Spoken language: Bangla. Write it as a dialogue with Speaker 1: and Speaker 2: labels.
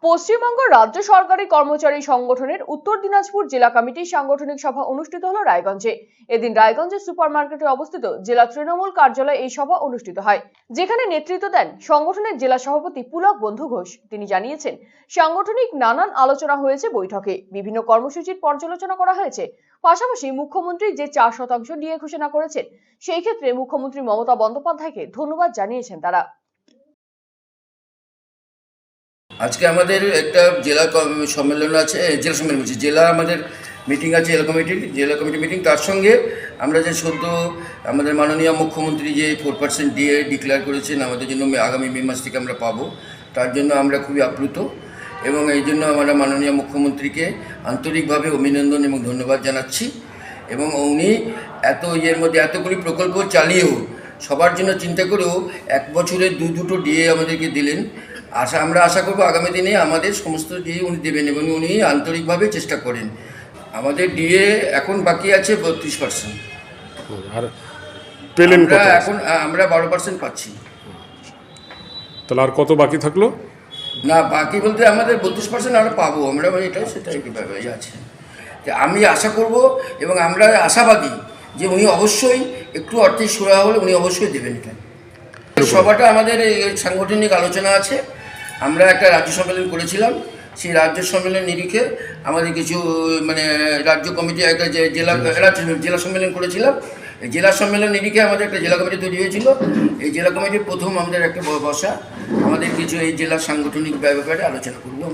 Speaker 1: পশ্চিমবঙ্গ রাজ্য সরকারি কর্মচারী সংগঠনের উত্তর দিনাজপুর জেলা কমিটির সাংগঠনিক সভা অনুষ্ঠিত হলো রায়গঞ্জে। এদিন রায়গঞ্জের সুপারমার্কেটে অবস্থিত জেলা তৃণমূল কার্যালয়ে এই সভা অনুষ্ঠিত হয়, যেখানে নেতৃত্ব দেন সংগঠনের জেলা সভাপতি পুলক বন্ধু ঘোষ। তিনি জানিয়েছেন, সাংগঠনিক নানান আলোচনা হয়েছে বৈঠকে, বিভিন্ন কর্মসূচির পর্যালোচনা করা হয়েছে। পাশাপাশি মুখ্যমন্ত্রী যে 4% ডিএ ঘোষণা করেছেন, সেই ক্ষেত্রে মুখ্যমন্ত্রী মমতা বন্দ্যোপাধ্যায়কে ধন্যবাদ জানিয়েছেন তারা।
Speaker 2: আজকে আমাদের একটা জেলা সম্মেলন আছে, জেলা সম্মেলন হচ্ছে, জেলা আমাদের মিটিং আছে, জেলা কমিটি মিটিং। তার সঙ্গে আমরা যে সদ্য আমাদের মাননীয় মুখ্যমন্ত্রী যে 4% ডিএ ডিক্লেয়ার করেছেন আমাদের জন্য, আগামী মে মাস থেকে আমরা পাবো, তার জন্য আমরা খুবই আপ্লুত এবং এই জন্য আমরা মাননীয় মুখ্যমন্ত্রীকে আন্তরিকভাবে অভিনন্দন এবং ধন্যবাদ জানাচ্ছি। এবং উনি এত মধ্যে এতগুলি প্রকল্প চালিয়েও, সবার জন্য চিন্তা করেও 1 বছরে দুটো ডিএ আমাদেরকে দিলেন। আমরা আশা করব আগামী দিনে আমাদের সমস্ত ডিএ উনি দেবেন এবং উনি আন্তরিকভাবে চেষ্টা করেন। আমাদের ডিএ এখন বাকি আছে 32%।
Speaker 3: আর পেলেন কত?
Speaker 2: এখন আমরা 12% পাচ্ছি।
Speaker 3: তাহলে আর কত বাকি থাকলো?
Speaker 2: না, বাকি বলতে আমাদের 32% আমরা পাবো, আমরা সেটাই কীভাবে আছে। আমি আশা করব এবং আমরা আশাবাদী যে উনি অবশ্যই একটু আর্থিক সুরাহা হলে উনি অবশ্যই দেবেন। এটা সভাটা আমাদের সাংগঠনিক আলোচনা আছে। আমরা একটা রাজ্য সম্মেলন করেছিলাম, সেই রাজ্য সম্মেলন নিরিখে আমাদের কিছু রাজ্য কমিটি একটা জেলা সম্মেলন করেছিলাম। এই জেলা সম্মেলন নিরিখে আমাদের একটা জেলা কমিটি তৈরি হয়েছিল। এই জেলা কমিটির প্রথম আমাদের একটা বসা, আমাদের কিছু এই জেলার সাংগঠনিক ব্যাপারে আলোচনা করব।